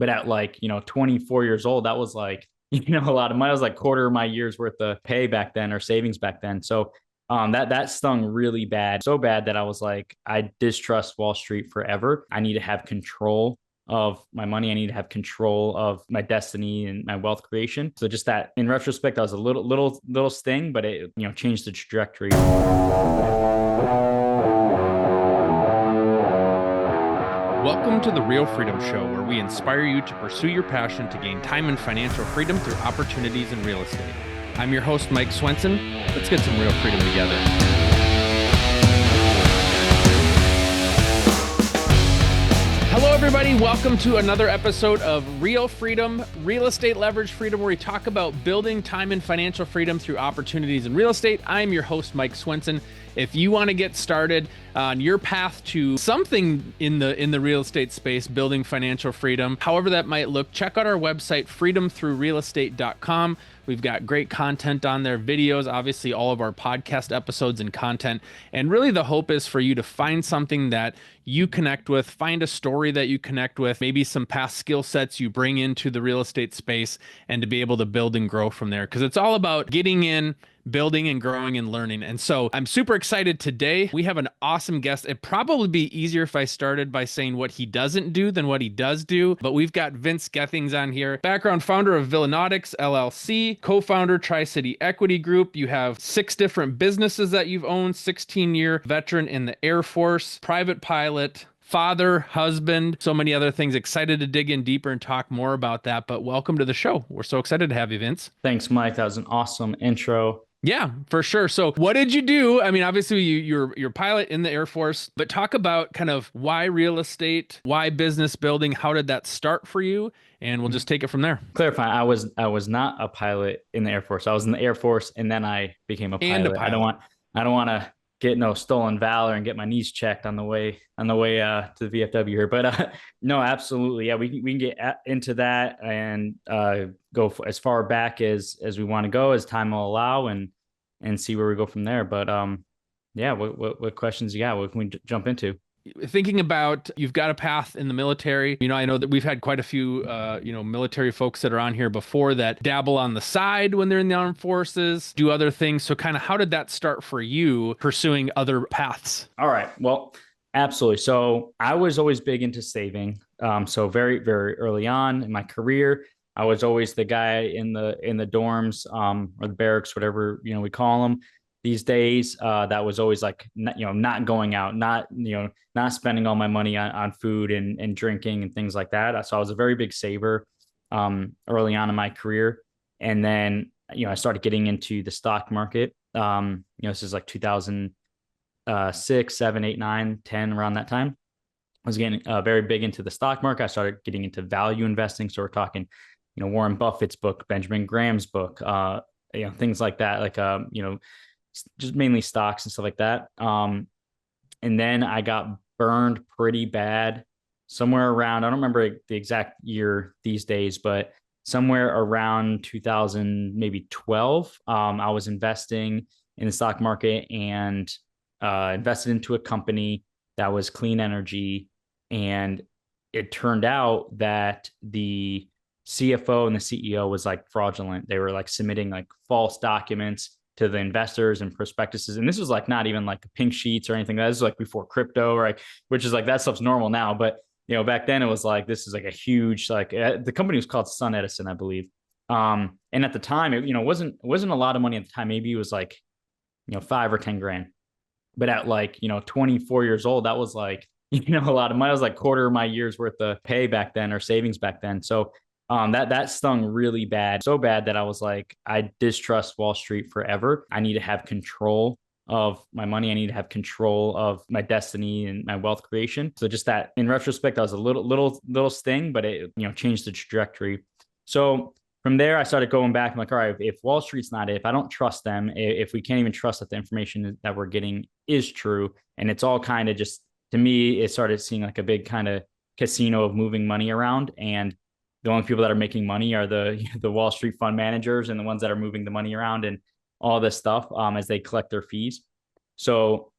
But at like, 24 years old, that was like, a lot of money. That was like quarter of my year's worth of pay back then, or savings back then. So that stung really bad, so bad that I was like, I distrust Wall Street forever. I need to have control of my money. I need to have control of my destiny and my wealth creation. So just that, in retrospect, that was a little sting, but it changed the trajectory. Welcome to the Real Freedom Show, where we inspire you to pursue your passion to gain time and financial freedom through opportunities in real estate. I'm your host, Mike Swenson. Let's get some real freedom together. Hello, everybody. Welcome to another episode of Real Freedom, Real Estate Leverage Freedom, where we talk about building time and financial freedom through opportunities in real estate. I'm your host, Mike Swenson. If you want to get started on your path to something in the real estate space, building financial freedom, however that might look, check out our website, freedomthroughrealestate.com. We've got great content on there, videos, obviously all of our podcast episodes and content. And really the hope is for you to find something that you connect with, find a story that you connect with, maybe some past skill sets you bring into the real estate space, and to be able to build and grow from there. Because it's all about getting in, building and growing and learning. And so I'm super excited today. We have an awesome guest. It'd probably be easier if I started by saying what he doesn't do than what he does do. But we've got Vince GETHINGS on here, background founder of Villanautics LLC, co-founder Tri-City Equity Group. You have 6 different businesses that you've owned, 16-year veteran in the Air Force, private pilot, father, husband, so many other things. Excited to dig in deeper and talk more about that. But welcome to the show. We're so excited to have you, Vince. Thanks, Mike. That was an awesome intro. Yeah, for sure. So what did you do? I mean, obviously you're a pilot in the Air Force, but talk about kind of why real estate, why business building, how did that start for you? And we'll just take it from there. Clarify, I was not a pilot in the Air Force. I was in the Air Force and then I became a pilot. I don't want to get no stolen valor and get my knees checked on the way to the VFW here. But no, absolutely. Yeah, we can get into that and go as far back as we want to go, as time will allow, and see where we go from there. But yeah, what questions you got? What can we jump into? Thinking about, you've got a path in the military. I know that we've had quite a few, military folks that are on here before that dabble on the side when they're in the armed forces, do other things. So kind of how did that start for you pursuing other paths? All right. Well, absolutely. So I was always big into saving. So very, very early on in my career, I was always the guy in the dorms, or the barracks, whatever, we call them these days, that was always like, not going out, not spending all my money on food and drinking and things like that. So I was a very big saver early on in my career. And then, I started getting into the stock market. This is like 2006, 7, 8, 9, 10, around that time. I was getting very big into the stock market. I started getting into value investing. So we're talking, Warren Buffett's book, Benjamin Graham's book, things like that, like, just mainly stocks and stuff like that. And then I got burned pretty bad somewhere around, I don't remember the exact year these days, but somewhere around 2000, maybe 12. I was investing in the stock market and invested into a company that was clean energy. And it turned out that the CFO and the CEO was like fraudulent. They were like submitting like false documents to the investors and prospectuses. And this was like not even like pink sheets or anything. That was like before crypto, right? Which is like, that stuff's normal now. But, back then it was like, this is like a huge, like the company was called Sun Edison, I believe. And at the time, it, wasn't a lot of money at the time. Maybe it was like, 5 or 10 grand. But at like, 24 years old, that was like, a lot of money. That was like quarter of my year's worth of pay back then, or savings back then. So that stung really bad, so bad that I was like, I distrust Wall Street forever. I need to have control of my money. I need to have control of my destiny and my wealth creation. So just that, in retrospect, that was a little sting, but it changed the trajectory. So from there, I started going back. I'm like, all right, if Wall Street's not it, if I don't trust them, if we can't even trust that the information that we're getting is true, and it's all kind of just, to me, it started seeing like a big kind of casino of moving money around, and the only people that are making money are the Wall Street fund managers and the ones that are moving the money around and all this stuff as they collect their fees. So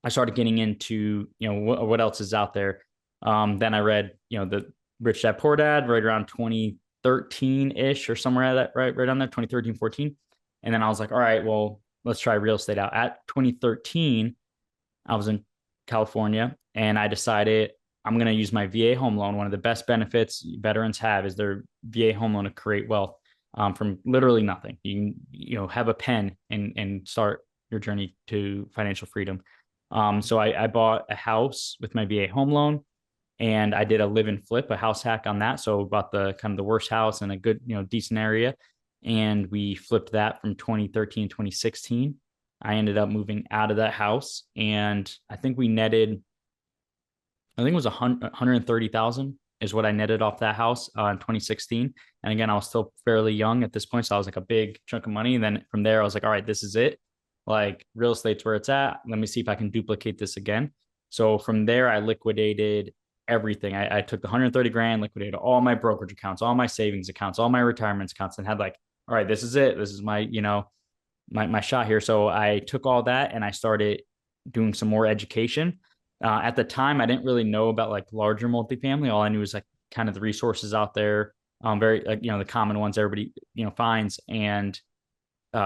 I started getting into, what else is out there. Then I read, the Rich Dad Poor Dad right around 2013 ish or somewhere at that, right on there, 2013, 14. And then I was like, all right, well, let's try real estate out. At 2013, I was in California and I decided I'm going to use my VA home loan. One of the best benefits veterans have is their VA home loan to create wealth from literally nothing. You can, have a pen and start your journey to financial freedom. So I bought a house with my VA home loan and I did a live and flip, a house hack on that. So bought the kind of the worst house in a good, decent area. And we flipped that from 2013, 2016. I ended up moving out of that house and I think we netted, I think it was 130,000 is what I netted off that house in 2016. And again, I was still fairly young at this point. So I was like a big chunk of money. And then from there, I was like, all right, this is it. Like real estate's where it's at. Let me see if I can duplicate this again. So from there, I liquidated everything. I took the 130 grand, liquidated all my brokerage accounts, all my savings accounts, all my retirement accounts, and had like, all right, this is it. This is my, my shot here. So I took all that and I started doing some more education. At the time, I didn't really know about like larger multifamily. All I knew was like kind of the resources out there, very like the common ones everybody finds, and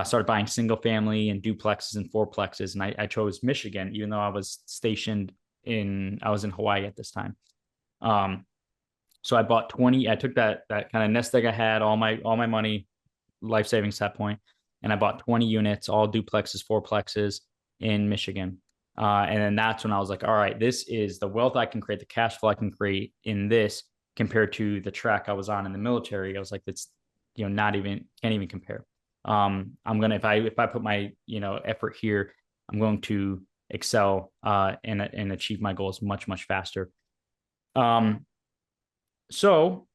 started buying single family and duplexes and fourplexes. And I chose Michigan, even though I was I was in Hawaii at this time. So I bought 20. I took that kind of nest egg I had, all my money, life savings at that point, and I bought 20 units, all duplexes, fourplexes in Michigan. And then that's when I was like, all right, this is the wealth I can create, the cash flow I can create in this compared to the track I was on in the military. I was like, that's, can't even compare. I'm going to, if I put my, effort here, I'm going to excel, and achieve my goals much, much faster. So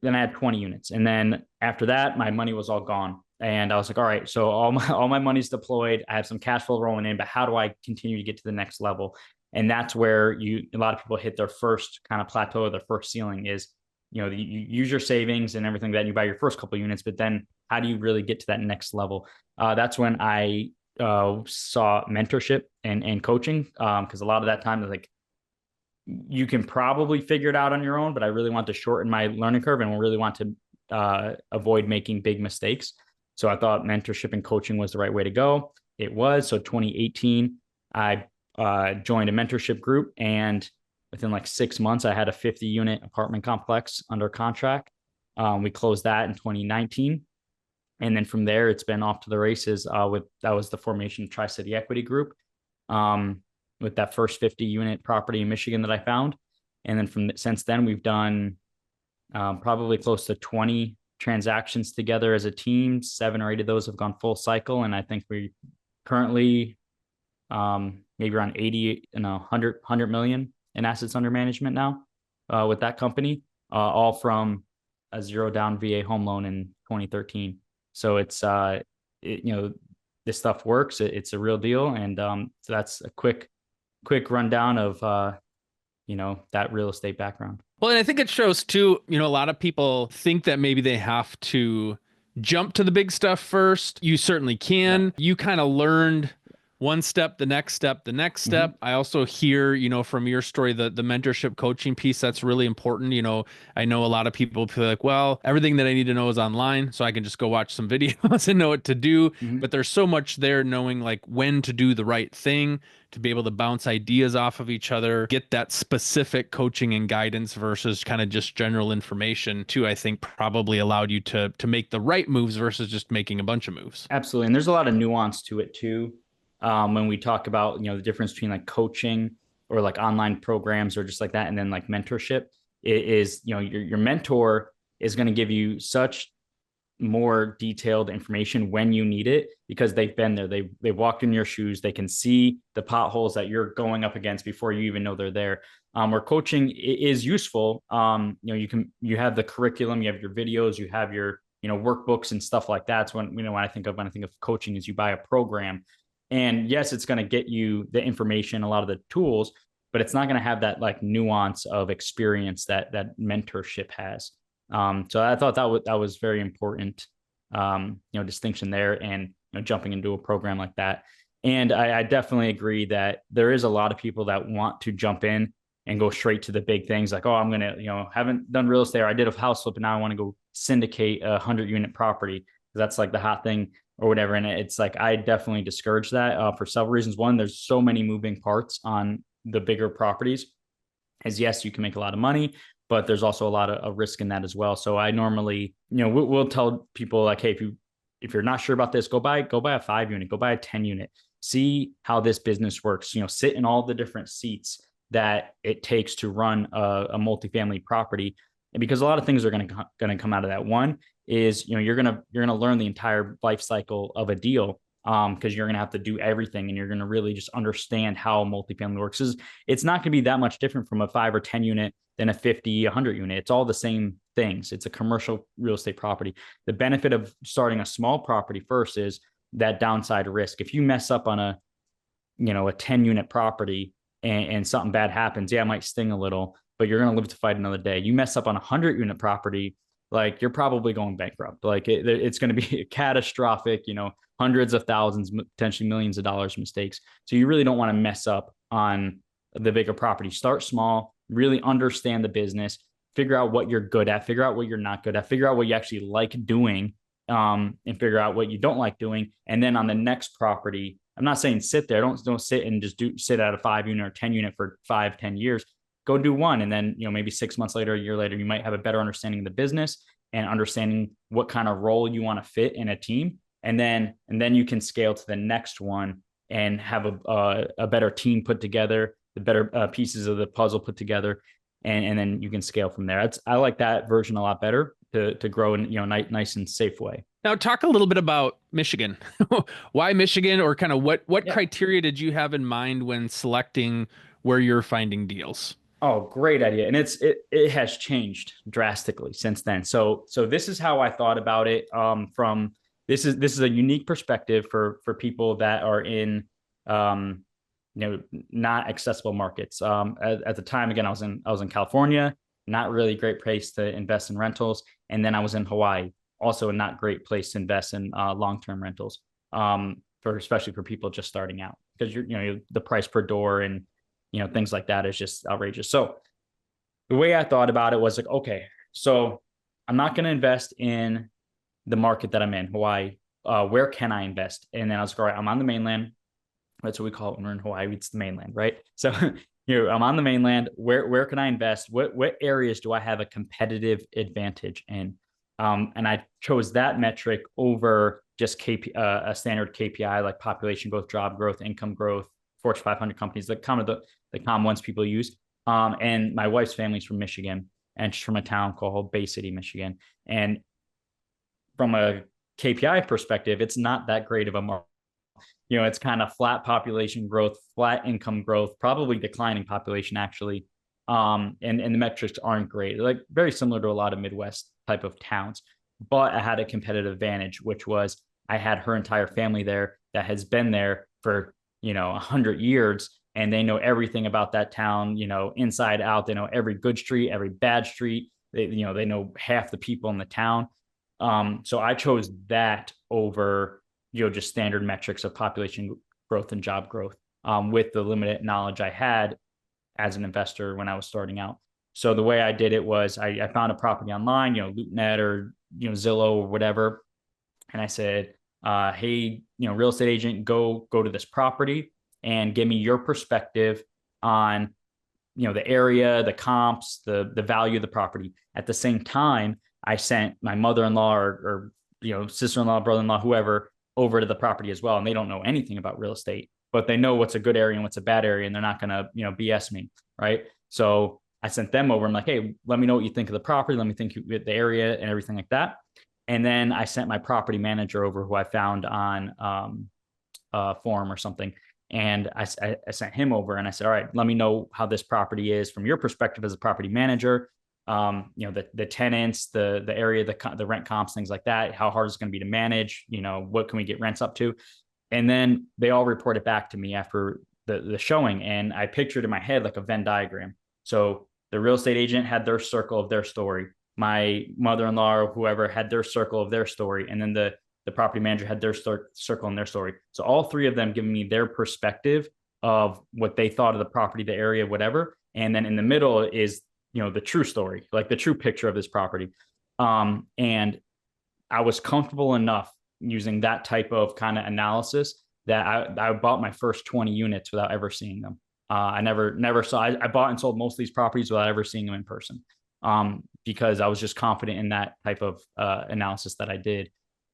then I had 20 units. And then after that, my money was all gone. And I was like, all right, so all my money's deployed. I have some cash flow rolling in, but how do I continue to get to the next level? And that's where a lot of people hit their first kind of plateau, their first ceiling is, you use your savings and everything that you buy your first couple of units, but then how do you really get to that next level? That's when I saw mentorship and coaching. Cause a lot of that time is like, you can probably figure it out on your own, but I really want to shorten my learning curve and really want to avoid making big mistakes. So I thought mentorship and coaching was the right way to go. It was. So 2018, I joined a mentorship group, and within like 6 months, I had a 50 unit apartment complex under contract. We closed that in 2019. And then from there, it's been off to the races that was the formation of Tri-City Equity Group. With that first 50 unit property in Michigan that I found. And then since then, we've done probably close to 20 transactions together as a team. 7 or 8 of those have gone full cycle. And I think we currently maybe around 100 million in assets under management now with that company, all from a zero down VA home loan in 2013. So it's, this stuff works. It's a real deal. And so that's a quick rundown of, that real estate background. Well, and I think it shows too, a lot of people think that maybe they have to jump to the big stuff first. You certainly can. Yeah. You kind of learned one step, the next step, the next step. Mm-hmm. I also hear, from your story, the mentorship coaching piece, that's really important. I know a lot of people feel like, well, everything that I need to know is online, so I can just go watch some videos and know what to do. Mm-hmm. But there's so much there, knowing like when to do the right thing, to be able to bounce ideas off of each other, get that specific coaching and guidance versus kind of just general information too, I think probably allowed you to make the right moves versus just making a bunch of moves. Absolutely. And there's a lot of nuance to it too. When we talk about, the difference between like coaching or like online programs or just like that, and then like mentorship, it is, your mentor is going to give you such more detailed information when you need it, because they've been there. They've walked in your shoes. They can see the potholes that you're going up against before you even know they're there. Where coaching is useful. You have the curriculum, you have your videos, you have your, workbooks and stuff like that. So when I think of coaching is you buy a program. And yes, it's going to get you the information, a lot of the tools, but it's not going to have that like nuance of experience that mentorship has. So I thought that was very important, distinction there, and jumping into a program like that. And I definitely agree that there is a lot of people that want to jump in and go straight to the big things like, oh, I'm going to, haven't done real estate, or I did a house flip and now I want to go syndicate a 100-unit property. That's like the hot thing or whatever. And it's like, I definitely discourage that for several reasons. One, there's so many moving parts on the bigger properties. As yes, you can make a lot of money, but there's also a lot of risk in that as well. So I normally, we'll tell people like, hey, if you're not sure about this, go buy a 5-unit, go buy a 10-unit, see how this business works. Sit in all the different seats that it takes to run a multifamily property, and because a lot of things are going to come out of that. One is you're gonna learn the entire life cycle of a deal, because you're going to have to do everything, and you're going to really just understand how multifamily works. It's not going to be that much different from a 5 or 10 unit than a 50, 100 unit. It's all the same things. It's a commercial real estate property. The benefit of starting a small property first is that downside risk. If you mess up on a 10-unit property and something bad happens, yeah, it might sting a little, but you're going to live to fight another day. You mess up on a 100-unit property, like you're probably going bankrupt. Like it's going to be catastrophic, hundreds of thousands, potentially millions of dollars mistakes. So you really don't want to mess up on the bigger property. Start small, really understand the business, figure out what you're good at, figure out what you're not good at, figure out what you actually like doing, and figure out what you don't like doing. And then on the next property, I'm not saying sit there. Don't sit and just sit at a 5-unit or 10-unit for 5-10 years. Go do one. And then, maybe 6 months later, a year later, you might have a better understanding of the business and understanding what kind of role you want to fit in a team. And then you can scale to the next one and have a better team put together, the better pieces of the puzzle put together. And then you can scale from there. I like that version a lot better to grow in, nice and safe way. Now talk a little bit about Michigan. Why Michigan, or kind of what criteria did you have in mind when selecting where you're finding deals? Oh, great idea. And it has changed drastically since then. So this is how I thought about it. This is a unique perspective for people that are in, not accessible markets. At the time, again, I was in California, not really great place to invest in rentals. And then I was in Hawaii, also a not great place to invest in long-term rentals, especially for people just starting out, because the price per door and things like that is just outrageous. So the way I thought about it was like, okay, so I'm not going to invest in the market that I'm in, Hawaii. Where can I invest? And then I was like, all right, I'm on the mainland. That's what we call it when we're in Hawaii. It's the mainland, right? So I'm on the mainland. Where can I invest? What areas do I have a competitive advantage in? And I chose that metric over just a standard KPI like population growth, job growth, income growth, Fortune 500 companies, the common ones people use. And my wife's family's from Michigan, and she's from a town called Bay City, Michigan. And from a KPI perspective, it's not that great of a market. It's kind of flat population growth, flat income growth, probably declining population actually. And the metrics aren't great. They're like very similar to a lot of Midwest type of towns. But I had a competitive advantage, which was I had her entire family there that has been there for 100 years, and they know everything about that town, inside out. They know every good street, every bad street. They know half the people in the town. So I chose that over, just standard metrics of population growth and job growth, with the limited knowledge I had as an investor when I was starting out. So the way I did it was I found a property online, LoopNet or, Zillow or whatever. And I said, hey, real estate agent, go to this property and give me your perspective on, the area, the comps, the value of the property. At the same time, I sent my mother-in-law or sister-in-law, brother-in-law, whoever, over to the property as well. And they don't know anything about real estate, but they know what's a good area and what's a bad area. And they're not going to, BS me. Right. So I sent them over. I'm like, hey, let me know what you think of the property. Let me think of the area and everything like that. And then I sent my property manager over, who I found on a forum or something. And I sent him over and I said, all right, let me know how this property is from your perspective as a property manager. The tenants, the area, the rent comps, things like that, how hard it's going to be to manage, what can we get rents up to? And then they all reported back to me after the showing. And I pictured in my head like a Venn diagram. So the real estate agent had their circle of their story. My mother-in-law or whoever had their circle of their story. And then the property manager had their circle and their story. So all three of them giving me their perspective of what they thought of the property, the area, whatever. And then in the middle is, the true story, like the true picture of this property. And I was comfortable enough using that type of kind of analysis that I bought my first 20 units without ever seeing them. I never saw, I bought and sold most of these properties without ever seeing them in person. Because I was just confident in that type of analysis that I did.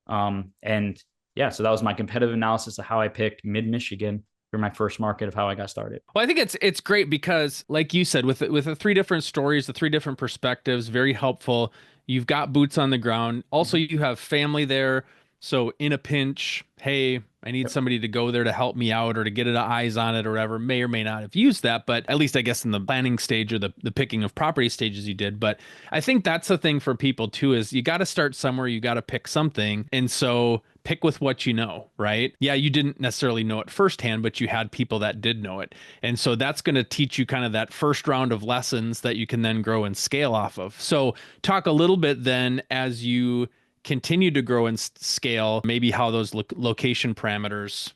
And yeah, so that was my competitive analysis of how I picked mid-Michigan for my first market of how I got started. Well, I think it's great because, like you said, with the three different stories, the three different perspectives, very helpful. You've got boots on the ground. Also, you have family there. So in a pinch, hey, I need somebody to go there to help me out or to get eyes on it or whatever. May or may not have used that, but at least I guess in the planning stage or the picking of property stages you did. But I think that's the thing for people too, is you got to start somewhere, you got to pick something. And so pick with what you know, right? Yeah, you didn't necessarily know it firsthand, but you had people that did know it. And so that's going to teach you kind of that first round of lessons that you can then grow and scale off of. So talk a little bit then as you continue to grow and scale, maybe how those location parameters,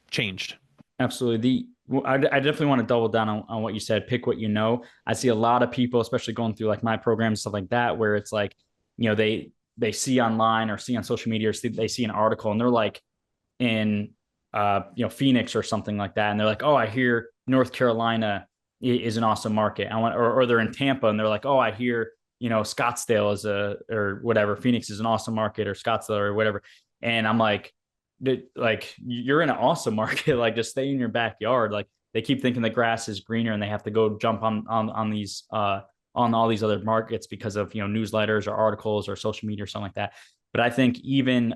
changed. Absolutely. I definitely want to double down on what you said, pick what you know. I see a lot of people, especially going through like my program, stuff like that, where it's like, they see online or see on social media, or they see an article and they're like in, Phoenix or something like that. And they're like, oh, I hear North Carolina is an awesome market. Or they're in Tampa and they're like, oh, I hear, Scottsdale is or whatever, Phoenix is an awesome market, or Scottsdale or whatever. And I'm like you're in an awesome market. Like, just stay in your backyard. Like, they keep thinking the grass is greener and they have to go jump on these, on all these other markets because of, newsletters or articles or social media or something like that. But I think even,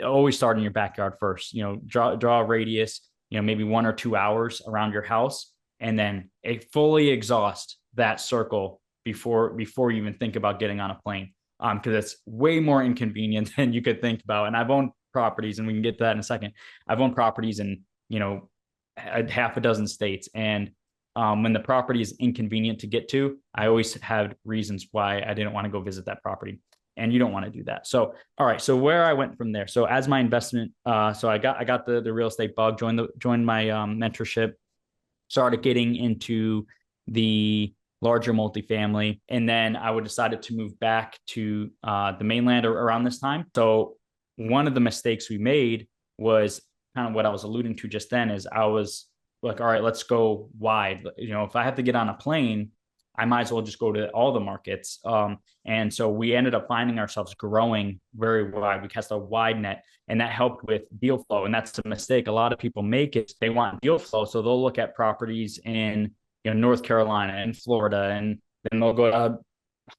always start in your backyard first, draw a radius, maybe 1 or 2 hours around your house, and then fully exhaust that circle before you even think about getting on a plane. Because it's way more inconvenient than you could think about. And I've owned properties, and we can get to that in a second. I've owned properties in, half a dozen states. And when the property is inconvenient to get to, I always had reasons why I didn't want to go visit that property. And you don't want to do that. So, all right. So where I went from there. So as my investment, so I got the real estate bug, joined my mentorship, started getting into the larger multifamily. And then I would decided to move back to the mainland around this time. So one of the mistakes we made was kind of what I was alluding to just then, is I was like, all right, let's go wide. If I have to get on a plane, I might as well just go to all the markets. And so we ended up finding ourselves growing very wide. We cast a wide net, and that helped with deal flow. And that's a mistake a lot of people make, is they want deal flow. So they'll look at properties in North Carolina and Florida, and then they'll go to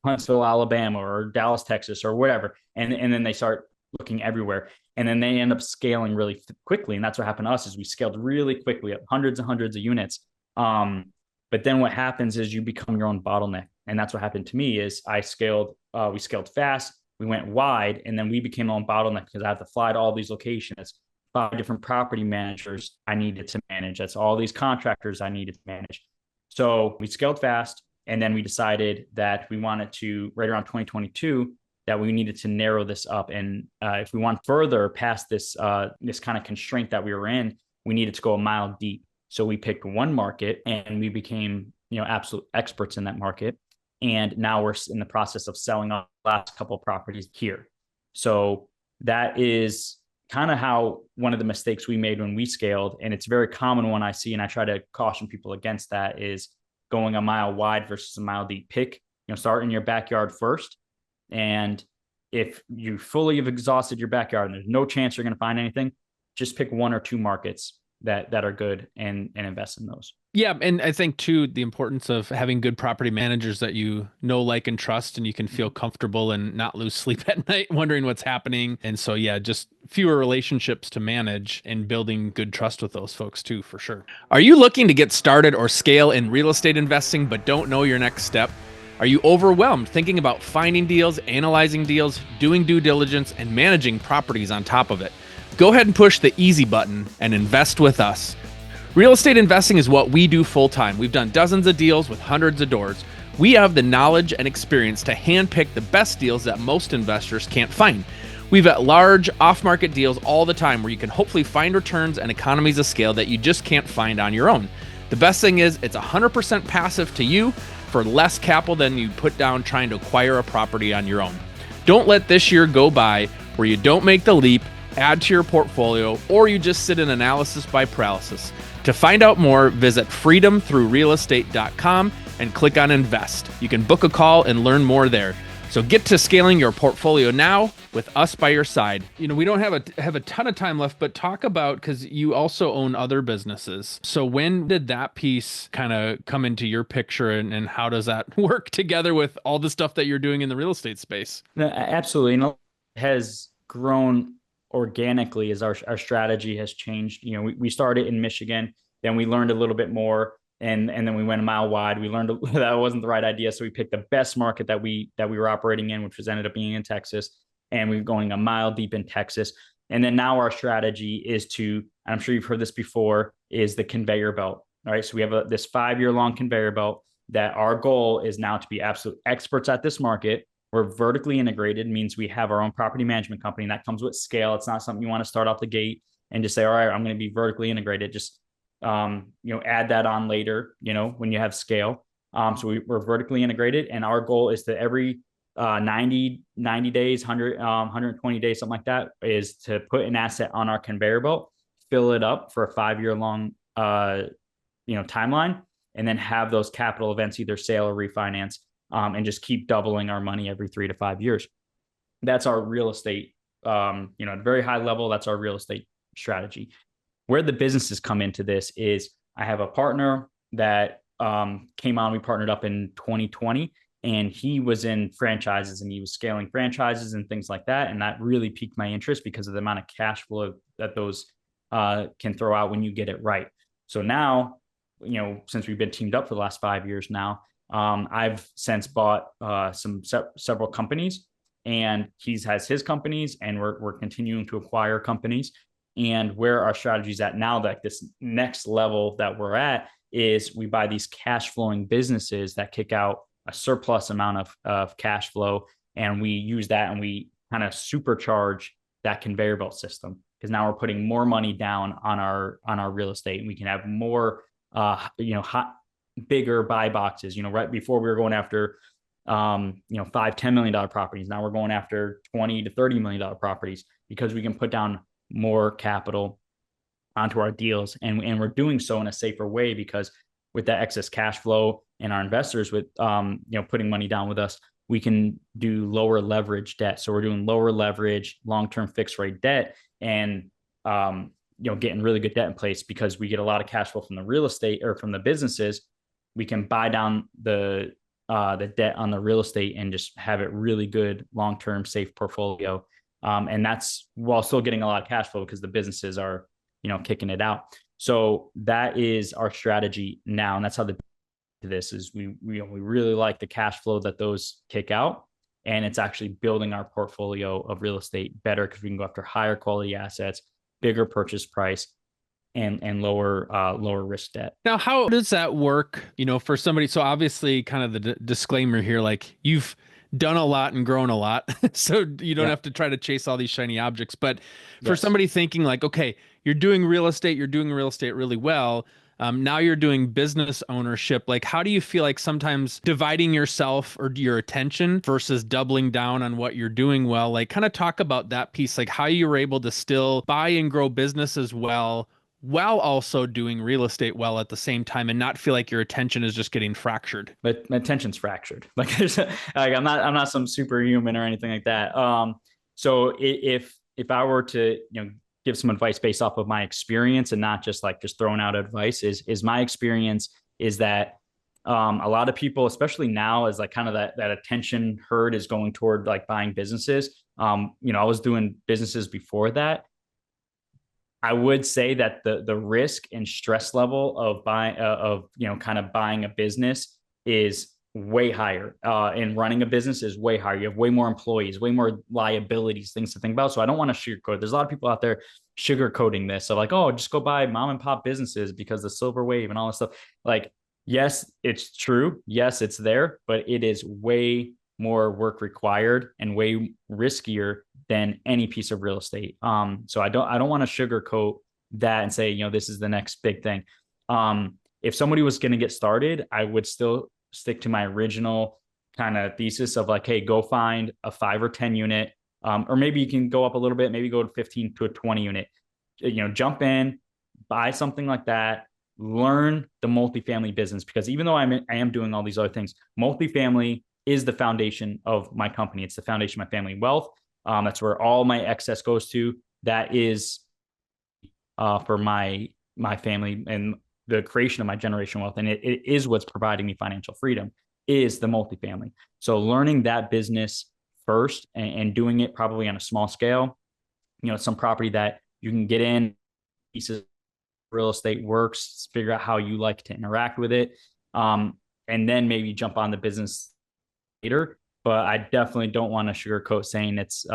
Huntsville, Alabama, or Dallas, Texas, or whatever. And then they start looking everywhere. And then they end up scaling really quickly. And that's what happened to us, is we scaled really quickly up hundreds and hundreds of units. But then what happens is you become your own bottleneck. And that's what happened to me, is we scaled fast, we went wide, and then we became our own bottleneck because I have to fly to all these locations, 5 different property managers I needed to manage. That's all these contractors I needed to manage. So we scaled fast, and then we decided that we wanted to, right around 2022, that we needed to narrow this up. And if we want further past this kind of constraint that we were in, we needed to go a mile deep. So we picked one market, and we became, absolute experts in that market. And now we're in the process of selling our last couple of properties here. So that is kind of how one of the mistakes we made when we scaled. And it's a very common one I see, and I try to caution people against that, is going a mile wide versus a mile deep. Start in your backyard first. And if you fully have exhausted your backyard and there's no chance you're going to find anything, just pick 1 or 2 markets that are good and invest in those. Yeah. And I think too, the importance of having good property managers that you know, like, and trust, and you can feel comfortable and not lose sleep at night wondering what's happening. And so, yeah, just fewer relationships to manage and building good trust with those folks too, for sure. Are you looking to get started or scale in real estate investing, but don't know your next step? Are you overwhelmed thinking about finding deals, analyzing deals, doing due diligence, and managing properties on top of it? Go ahead and push the easy button and invest with us. Real estate investing is what we do full time. We've done dozens of deals with hundreds of doors. We have the knowledge and experience to handpick the best deals that most investors can't find. We've got large off-market deals all the time where you can hopefully find returns and economies of scale that you just can't find on your own. The best thing is it's 100% passive to you for less capital than you put down trying to acquire a property on your own. Don't let this year go by where you don't make the leap, add to your portfolio, or you just sit in analysis by paralysis. To find out more, visit freedomthroughrealestate.com and click on invest. You can book a call and learn more there. So get to scaling your portfolio now with us by your side. You know, we don't have a ton of time left, but talk about, because you also own other businesses. So when did that piece kind of come into your picture, and how does that work together with all the stuff that you're doing in the real estate space? No, absolutely. You know, it has grown organically as our strategy has changed. You know, we started in Michigan, then we learned a little bit more, and then we went a mile wide. We learned that wasn't the right idea, so we picked the best market that we were operating in, which was ended up being in Texas, and we're going a mile deep in Texas. And then now our strategy is to, and I'm sure you've heard this before, is the conveyor belt. All right, so we have this 5-year long conveyor belt that our goal is now to be absolute experts at this market. We're vertically integrated, means we have our own property management company, and that comes with scale. It's not something you want to start off the gate and just say, all right, I'm going to be vertically integrated. Just add that on later, when you have scale. So we're vertically integrated, and our goal is to every 90 days, 120 days, something like that, is to put an asset on our conveyor belt, fill it up for a 5-year long, timeline, and then have those capital events, either sale or refinance, and just keep doubling our money every 3 to 5 years. That's our real estate, at a very high level, that's our real estate strategy. Where the businesses come into this is I have a partner that came on, we partnered up in 2020, and he was in franchises and he was scaling franchises and things like that. And that really piqued my interest because of the amount of cash flow that those can throw out when you get it right. So now, since we've been teamed up for the last 5 years now, I've since bought several companies, and he has his companies, and we're continuing to acquire companies. And where our strategy is at now, that this next level that we're at, is we buy these cash flowing businesses that kick out a surplus amount of cash flow, and we use that and we kind of supercharge that conveyor belt system, because now we're putting more money down on our real estate, and we can have more bigger buy boxes. Right before we were going after $5-10 million properties, now we're going after $20 to $30 million properties, because we can put down more capital onto our deals, and we're doing so in a safer way, because with that excess cash flow and our investors with putting money down with us, we can do lower leverage debt. So we're doing lower leverage, long-term fixed rate debt, and getting really good debt in place, because we get a lot of cash flow from the real estate or from the businesses. We can buy down the debt on the real estate and just have it really good, long-term safe portfolio. And that's while still getting a lot of cash flow, because the businesses are, kicking it out. So that is our strategy now. And that's how this is. We really like the cash flow that those kick out. And it's actually building our portfolio of real estate better, because we can go after higher quality assets, bigger purchase price, and lower risk debt. Now, how does that work, for somebody? So obviously, kind of the disclaimer here, like, you've done a lot and grown a lot, so you don't have to try to chase all these shiny objects. But for somebody thinking like, okay, you're doing real estate really well. Now you're doing business ownership. Like, how do you feel like sometimes dividing yourself or your attention versus doubling down on what you're doing well? Like, kind of talk about that piece, like how you were able to still buy and grow businesses well, while also doing real estate well at the same time, and not feel like your attention is just getting fractured. But my attention's fractured. Like, I'm not some superhuman or anything like that. So if I were to, give some advice based off of my experience, and not just throwing out advice, is my experience is that a lot of people, especially now, as like kind of that attention herd is going toward like buying businesses. I was doing businesses before that. I would say that the risk and stress level of buying a business is way higher, and running a business is way higher. You have way more employees, way more liabilities, things to think about. So I don't want to sugarcoat. There's a lot of people out there sugarcoating this. So like, oh, just go buy mom and pop businesses because the silver wave and all this stuff. Like, yes, it's true. Yes, it's there, but it is way more work required and way riskier than any piece of real estate. So I don't want to sugarcoat that and say, this is the next big thing. if somebody was going to get started, I would still stick to my original kind of thesis of like, hey, go find a 5 or 10 unit, or maybe you can go up a little bit, maybe go to 15 to a 20 unit, jump in, buy something like that, learn the multifamily business, because even though I am doing all these other things, multifamily is the foundation of my company. It's the foundation of my family wealth. That's where all my excess goes to. That is for my family and the creation of my generational wealth. And it is what's providing me financial freedom, is the multifamily. So learning that business first and doing it probably on a small scale, some property that you can get in, pieces of real estate works, figure out how you like to interact with it. And then maybe jump on the business later. But I definitely don't want to sugarcoat saying it's,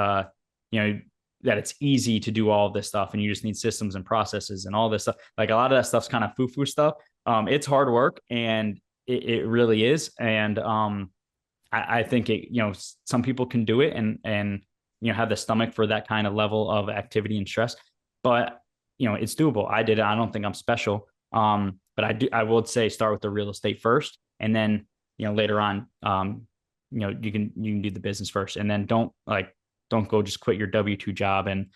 that it's easy to do all of this stuff and you just need systems and processes and all this stuff. Like a lot of that stuff's kind of foo-foo stuff. It's hard work, and it really is. And I think some people can do it and have the stomach for that kind of level of activity and stress, but it's doable. I did it. I don't think I'm special. But I would say start with the real estate first, and then, later on, you can do the business first, and then don't go just quit your W-2 job and,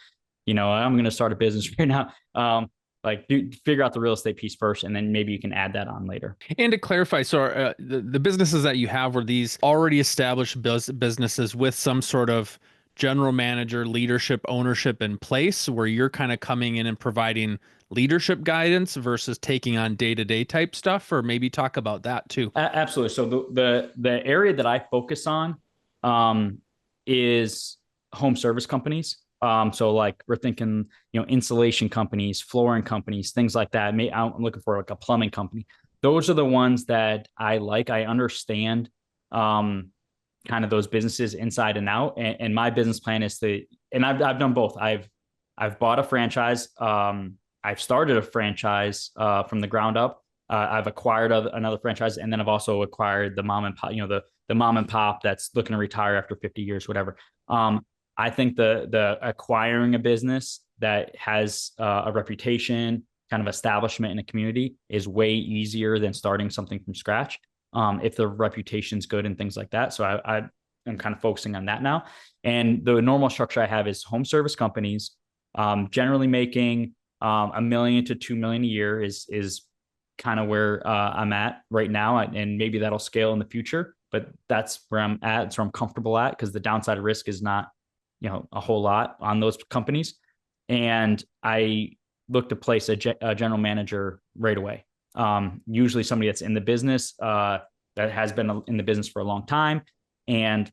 I'm going to start a business right now. Figure out the real estate piece first, and then maybe you can add that on later. And to clarify, so the businesses that you have, were these already established businesses with some sort of general manager, leadership, ownership in place, where you're kind of coming in and providing leadership guidance versus taking on day-to-day type stuff? Or maybe talk about that too. Absolutely. So the area that I focus on is home service companies. So like we're thinking, insulation companies, flooring companies, things like that. I'm looking for like a plumbing company. Those are the ones that I like. I understand kind of those businesses inside and out. And my business plan is and I've done both. I've bought a franchise. I've started a franchise from the ground up. I've acquired another franchise, and then I've also acquired the mom and pop, the mom and pop that's looking to retire after 50 years, whatever. I think the acquiring a business that has a reputation, kind of establishment in a community, is way easier than starting something from scratch, if the reputation's good and things like that. So I'm kind of focusing on that now. And the normal structure I have is home service companies, generally making $1 million to $2 million a year is kind of where I'm at right now, and maybe that'll scale in the future. But that's where I'm at. It's where I'm comfortable at, because the downside risk is not a whole lot on those companies. And I look to place a general manager right away. Usually somebody that's in the business, that has been in the business for a long time. And,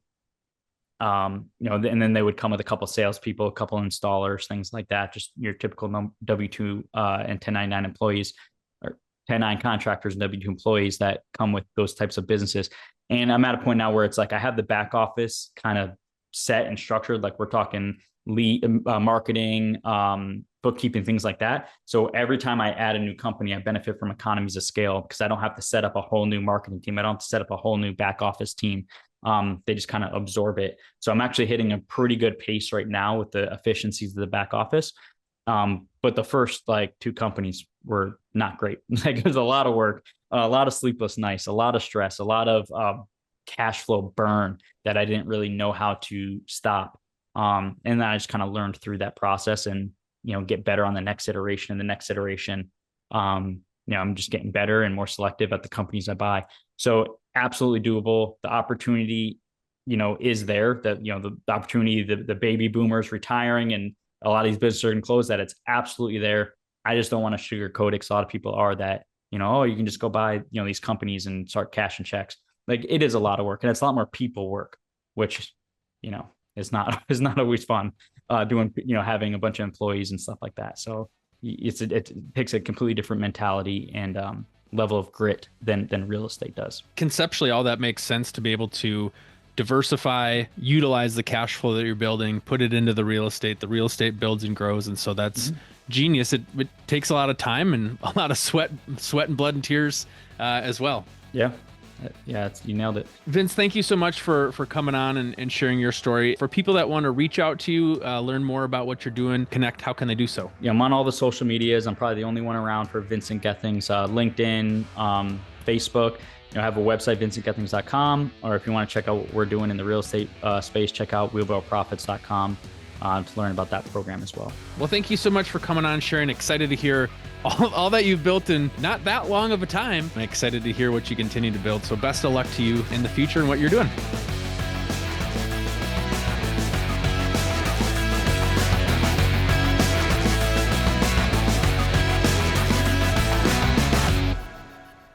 and then they would come with a couple of salespeople, a couple of installers, things like that. Just your typical W-2 and 1099 employees, or 1099 contractors and W-2 employees that come with those types of businesses. And I'm at a point now where it's like I have the back office kind of set and structured. Like we're talking lead marketing, bookkeeping, things like that. So every time I add a new company, I benefit from economies of scale, because I don't have to set up a whole new marketing team. I don't have to set up a whole new back office team. They just kind of absorb it. So I'm actually hitting a pretty good pace right now with the efficiencies of the back office. But the first 2 companies were not great. It was a lot of work, a lot of sleepless nights, a lot of stress, a lot of cash flow burn that I didn't really know how to stop. And then I just kind of learned through that process and, get better on the next iteration and the next iteration. I'm just getting better and more selective at the companies I buy. So absolutely doable. The opportunity, is there. That, the opportunity, the baby boomers retiring and a lot of these businesses are going to close, that it's absolutely there. I just don't want to sugarcoat it, because a lot of people are that, you can just go buy, these companies and start cashing checks. Like, it is a lot of work, and it's a lot more people work, which, is not always fun, doing, having a bunch of employees and stuff like that. So it takes a completely different mentality and level of grit than real estate does. Conceptually, all that makes sense, to be able to diversify, utilize the cash flow that you're building, put it into the real estate. The real estate builds and grows. And so that's genius. It takes a lot of time and a lot of sweat and blood and tears as well. Yeah, You nailed it. Vince, thank you so much for coming on and sharing your story. For people that want to reach out to you, learn more about what you're doing, connect, how can they do so? Yeah, I'm on all the social medias. I'm probably the only one around for Vincent Gethings, LinkedIn, Facebook. I have a website, vincentgethings.com, or if you want to check out what we're doing in the real estate space, check out wheelbarrowprofits.com to learn about that program as well. Well, thank you so much for coming on, sharing. Excited to hear all that you've built in not that long of a time. I'm excited to hear what you continue to build. So best of luck to you in the future and what you're doing.